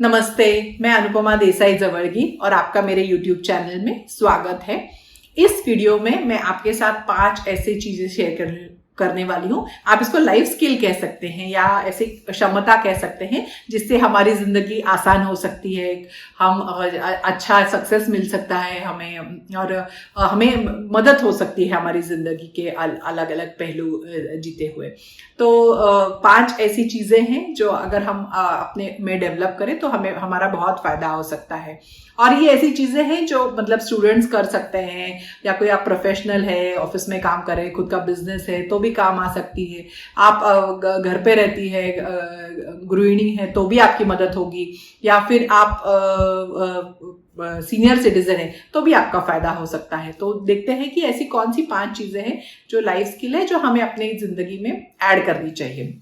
नमस्ते, मैं अनुपमा देसाई जवड़गी और आपका मेरे YouTube चैनल में स्वागत है। इस वीडियो में मैं आपके साथ 5 ऐसी चीजें शेयर करने वाली हूँ। आप इसको लाइफ स्किल कह सकते हैं या ऐसी क्षमता कह सकते हैं जिससे हमारी जिंदगी आसान हो सकती है, हम अच्छा सक्सेस मिल सकता है हमें और हमें मदद हो सकती है हमारी जिंदगी के अलग अलग पहलू जीते हुए। तो 5 ऐसी चीजें हैं जो अगर हम अपने में डेवलप करें तो हमें हमारा बहुत फायदा हो सकता है। और ये ऐसी चीजें हैं जो मतलब स्टूडेंट्स कर सकते हैं या कोई आप प्रोफेशनल है, ऑफिस में काम कर रहे हैं, खुद का बिजनेस है तो भी काम आ सकती है। आप घर पे रहती है, गृहिणी है तो भी आपकी मदद होगी, या फिर आप सीनियर सिटीजन है तो भी आपका फायदा हो सकता है। तो देखते हैं कि ऐसी कौन सी 5 चीजें हैं जो लाइफ स्किल है जो हमें अपनी जिंदगी में ऐड करनी चाहिए।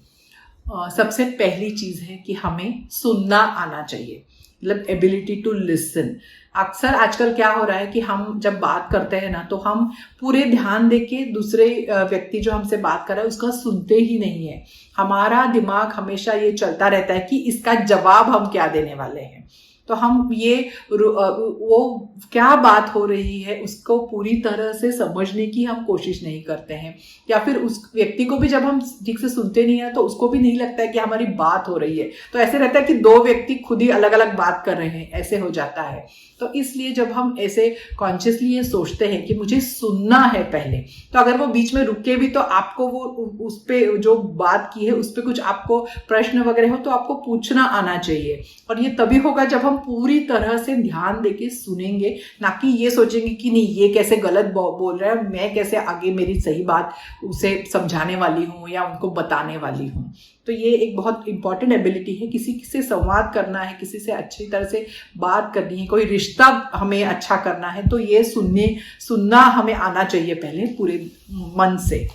सबसे पहली चीज है कि हमें सुनना आना चाहिए, मतलब एबिलिटी टू लिसन। अक्सर आजकल क्या हो रहा है कि हम जब बात करते हैं ना तो हम पूरे ध्यान देके दूसरे व्यक्ति जो हमसे बात कर रहा है उसका सुनते ही नहीं है। हमारा दिमाग हमेशा ये चलता रहता है कि इसका जवाब हम क्या देने वाले हैं। तो हम ये वो क्या बात हो रही है उसको पूरी तरह से समझने की हम कोशिश नहीं करते हैं, या फिर उस व्यक्ति को भी जब हम ठीक से सुनते नहीं है तो उसको भी नहीं लगता है कि हमारी बात हो रही है। तो ऐसे रहता है कि 2 व्यक्ति खुद ही अलग अलग बात कर रहे हैं, ऐसे हो जाता है। तो इसलिए जब हम ऐसे कॉन्शियसली ये सोचते हैं कि मुझे सुनना है पहले, तो अगर वो बीच में रुके भी तो आपको वो उस पे जो बात की है उस पे कुछ आपको प्रश्न वगैरह हो तो आपको पूछना आना चाहिए। और ये तभी होगा जब हम पूरी तरह से ध्यान देके सुनेंगे, ना कि ये सोचेंगे कि नहीं ये कैसे गलत बोल रहा है, मैं कैसे आगे मेरी सही बात उसे समझाने वाली हूँ या उनको बताने वाली हूँ। तो ये एक बहुत इंपॉर्टेंट एबिलिटी है, किसी से संवाद करना है, किसी से अच्छी तरह से बात करनी है, कोई रिश्ता हमें अच्छा करना है तो ये सुनना हमें आना चाहिए पहले पूरे मन से।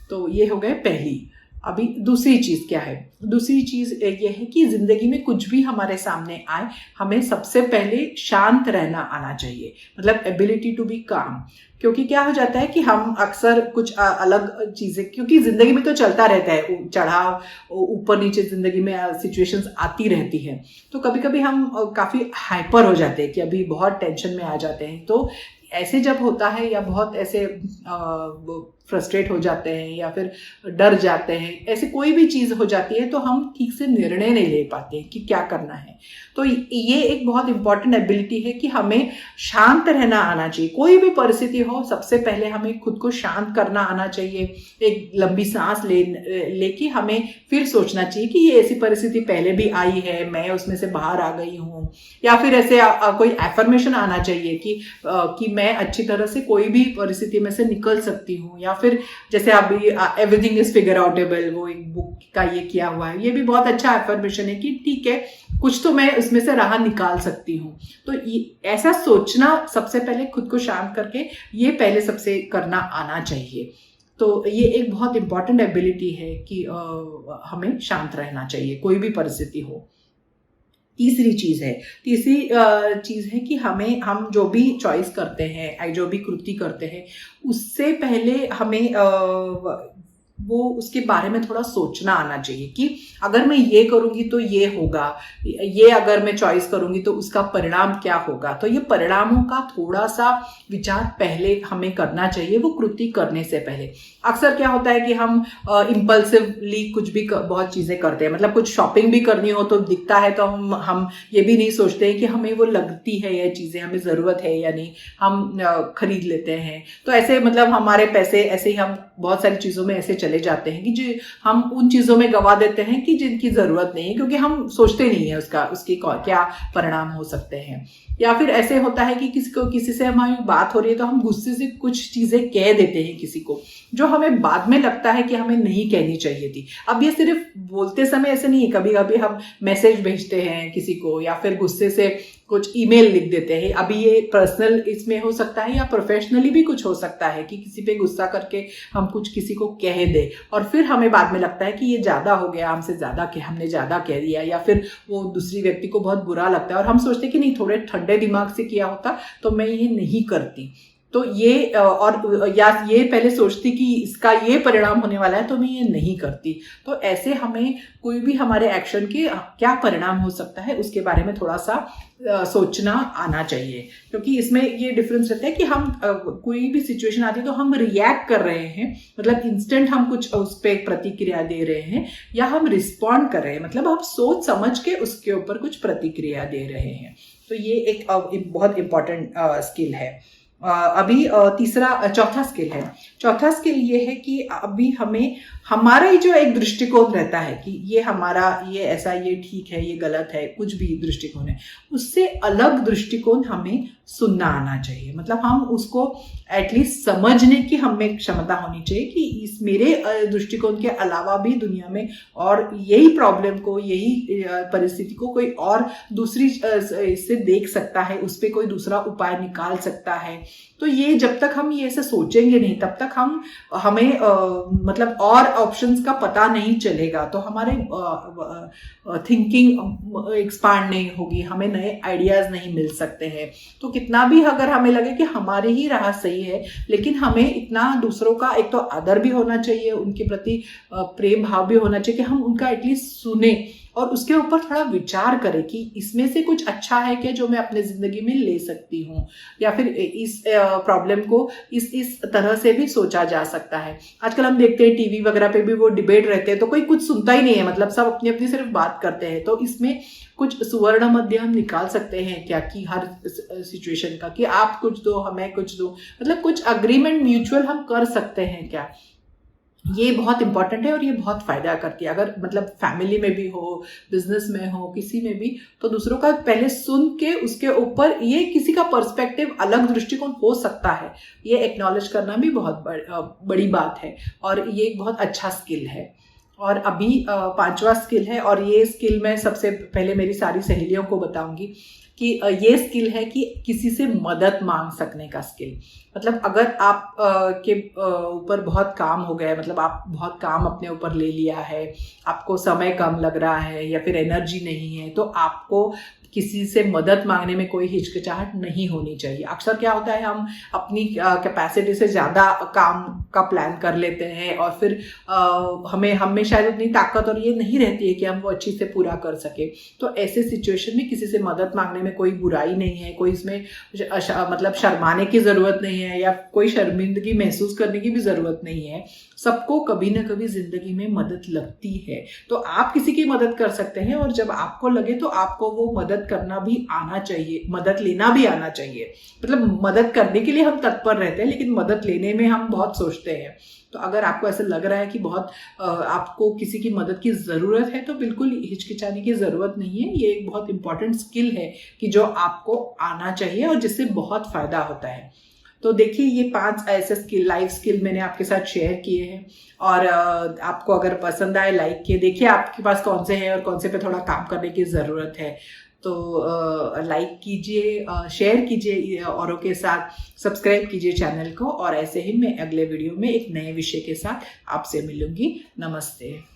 तो ये हो गए पहली। अभी दूसरी चीज क्या है? दूसरी चीज ये है कि जिंदगी में कुछ भी हमारे सामने आए हमें सबसे पहले शांत रहना आना चाहिए, मतलब एबिलिटी टू बी काम। क्योंकि क्या हो जाता है कि हम अक्सर कुछ अलग चीजें, क्योंकि जिंदगी में तो चलता रहता है चढ़ाव ऊपर नीचे, जिंदगी में सिचुएशंस आती रहती है। तो कभी कभी हम काफी हाइपर हो जाते हैं कि अभी बहुत टेंशन में आ जाते हैं। तो ऐसे जब होता है या बहुत ऐसे फ्रस्ट्रेट हो जाते हैं या फिर डर जाते हैं, ऐसे कोई भी चीज हो जाती है तो हम ठीक से निर्णय नहीं ले पाते कि क्या करना है। तो ये एक बहुत इंपॉर्टेंट एबिलिटी है कि हमें शांत रहना आना चाहिए। कोई भी परिस्थिति हो सबसे पहले हमें खुद को शांत करना आना चाहिए। एक लंबी सांस लेके हमें फिर सोचना चाहिए कि ये ऐसी परिस्थिति पहले भी आई है, मैं उसमें से बाहर आ गई हूँ। या फिर ऐसे कोई एफर्मेशन आना चाहिए कि मैं अच्छी तरह से कोई भी परिस्थिति में से निकल सकती हूँ। या फिर जैसे अभी एवरीथिंग इज फिगर आउटेबल, वो एक बुक का ये किया हुआ है, ये भी बहुत अच्छा एफर्मेशन है कि ठीक है कुछ तो मैं उसमें से राह निकाल सकती हूँ। तो ऐसा सोचना सबसे पहले, खुद को शांत करके ये पहले सबसे करना आना चाहिए। तो ये एक बहुत इंपॉर्टेंट एबिलिटी है कि हमें शांत रहना चाहिए कोई भी परिस्थिति हो। तीसरी चीज है कि हम जो भी चॉइस करते हैं, जो भी कृति करते हैं, उससे पहले हमें वो उसके बारे में थोड़ा सोचना आना चाहिए कि अगर मैं ये करूंगी तो ये होगा, ये अगर मैं चॉइस करूंगी तो उसका परिणाम क्या होगा। तो ये परिणामों का थोड़ा सा विचार पहले हमें करना चाहिए वो कृति करने से पहले। अक्सर क्या होता है कि हम इम्पल्सिवली कुछ भी बहुत चीजें करते हैं, मतलब कुछ शॉपिंग भी करनी हो तो दिखता है तो हम ये भी नहीं सोचते हैं कि हमें वो लगती है ये चीजें, हमें जरूरत है या नहीं, हम खरीद लेते हैं। तो ऐसे मतलब हमारे पैसे ऐसे ही हम बहुत सारी चीजों में ऐसे चले जाते हैं कि जो हम उन चीजों में गवा देते हैं कि जिनकी जरूरत नहीं है, क्योंकि हम सोचते नहीं है उसकी क्या परिणाम हो सकते हैं। या फिर ऐसे होता है कि किसी से हमारी बात हो रही है तो हम गुस्से से कुछ चीजें कह देते हैं किसी को, जो हमें बाद में लगता है कि हमें नहीं कहनी चाहिए थी। अब ये सिर्फ बोलते समय ऐसे नहीं है, कभी कभी हम मैसेज भेजते हैं किसी को या फिर गुस्से से कुछ ईमेल लिख देते हैं। अभी ये पर्सनल इसमें हो सकता है या प्रोफेशनली भी कुछ हो सकता है कि किसी पे गुस्सा करके हम कुछ किसी को कह दे और फिर हमें बाद में लगता है कि ये ज्यादा हो गया, हमने ज्यादा कह दिया, या फिर वो दूसरी व्यक्ति को बहुत बुरा लगता है और हम सोचते हैं कि नहीं, थोड़े ठंडे दिमाग से किया होता तो मैं ये नहीं करती। तो ये और या ये पहले सोचती कि इसका ये परिणाम होने वाला है तो मैं ये नहीं करती। तो ऐसे हमें कोई भी हमारे एक्शन के क्या परिणाम हो सकता है उसके बारे में थोड़ा सा सोचना आना चाहिए, क्योंकि इसमें ये डिफरेंस रहता है कि हम कोई भी सिचुएशन आती है तो हम रिएक्ट कर रहे हैं, मतलब इंस्टेंट हम कुछ उस पर प्रतिक्रिया दे रहे हैं, या हम रिस्पॉन्ड कर रहे हैं, मतलब हम सोच समझ के उसके ऊपर कुछ प्रतिक्रिया दे रहे हैं। तो ये एक बहुत इंपॉर्टेंट स्किल है। अभी चौथा स्किल ये है कि अभी हमें हमारा ही जो एक दृष्टिकोण रहता है कि ये हमारा, ये ऐसा, ये ठीक है, ये गलत है, कुछ भी दृष्टिकोण है, उससे अलग दृष्टिकोण हमें सुनना आना चाहिए। मतलब हम उसको एटलीस्ट समझने की हमें क्षमता होनी चाहिए कि इस मेरे दृष्टिकोण के अलावा भी दुनिया में और यही प्रॉब्लम को, यही परिस्थिति को कोई और दूसरी इससे देख सकता है, उस पर कोई दूसरा उपाय निकाल सकता है। तो ये जब तक हम ये ऐसे सोचेंगे नहीं तब तक हमें मतलब और ऑप्शंस का पता नहीं चलेगा, तो हमारे थिंकिंग एक्सपांड नहीं होगी, हमें नए आइडियाज नहीं मिल सकते हैं। तो कितना भी अगर हमें लगे कि हमारे ही राह सही है, लेकिन हमें इतना दूसरों का एक तो आदर भी होना चाहिए, उनके प्रति प्रेम भाव भी होना चाहिए कि हम उनका एटलीस्ट सुने और उसके ऊपर थोड़ा विचार करें कि इसमें से कुछ अच्छा है क्या जो मैं अपने जिंदगी में ले सकती हूँ, या फिर इस प्रॉब्लम को इस तरह से भी सोचा जा सकता है। आजकल हम देखते हैं टीवी वगैरह पे भी वो डिबेट रहते हैं तो कोई कुछ सुनता ही नहीं है, मतलब सब अपनी अपनी सिर्फ बात करते हैं। तो इसमें कुछ सुवर्ण मध्य हम निकाल सकते हैं क्या, कि हर सिचुएशन का, कि आप कुछ दो हमें कुछ दो, मतलब कुछ अग्रीमेंट म्यूचुअल हम कर सकते हैं क्या। ये बहुत इंपॉर्टेंट है और ये बहुत फायदा करती है। अगर मतलब फैमिली में भी हो, बिजनेस में हो, किसी में भी, तो दूसरों का पहले सुन के उसके ऊपर ये किसी का पर्सपेक्टिव, अलग दृष्टिकोण हो सकता है, ये एक्नॉलेज करना भी बहुत बड़ी बात है और ये एक बहुत अच्छा स्किल है। और अभी पांचवा स्किल है, और ये स्किल मैं सबसे पहले मेरी सारी सहेलियों को बताऊंगी कि ये स्किल है कि किसी से मदद मांग सकने का स्किल। मतलब अगर आप के ऊपर बहुत काम हो गया है, मतलब आप बहुत काम अपने ऊपर ले लिया है, आपको समय कम लग रहा है या फिर एनर्जी नहीं है, तो आपको किसी से मदद मांगने में कोई हिचकिचाहट नहीं होनी चाहिए। अक्सर क्या होता है, हम अपनी कैपेसिटी से ज़्यादा काम का प्लान कर लेते हैं और फिर हमें शायद उतनी ताकत और ये नहीं रहती है कि हम वो अच्छी से पूरा कर सके। तो ऐसे सिचुएशन में किसी से मदद मांगने में कोई बुराई नहीं है, कोई इसमें मतलब शर्माने की ज़रूरत नहीं है या कोई शर्मिंदगी महसूस करने की भी ज़रूरत नहीं है। सबको कभी ना कभी ज़िंदगी में मदद लगती है, तो आप किसी की मदद कर सकते हैं, और जब आपको लगे तो आपको वो मदद करना भी आना चाहिए, मदद लेना भी आना चाहिए। मतलब मदद करने के लिए हम तत्पर रहते हैं, लेकिन मदद लेने में हम बहुत सोचते हैं। तो अगर आपको ऐसा लग रहा है कि बहुत आपको किसी की मदद की ज़रूरत है, तो बिल्कुल हिचकिचाने की ज़रूरत नहीं है। ये एक बहुत इंपॉर्टेंट स्किल है कि जो आपको आना चाहिए और जिससे बहुत फ़ायदा होता है। तो देखिए, ये 5 ऐसे स्किल, लाइफ स्किल मैंने आपके साथ शेयर किए हैं, और आपको अगर पसंद आए, लाइक किए, देखिए आपके पास कौन से हैं और कौन से पे थोड़ा काम करने की ज़रूरत है। तो लाइक कीजिए, शेयर कीजिए औरों के साथ, सब्सक्राइब कीजिए चैनल को, और ऐसे ही मैं अगले वीडियो में एक नए विषय के साथ आपसे मिलूंगी। नमस्ते।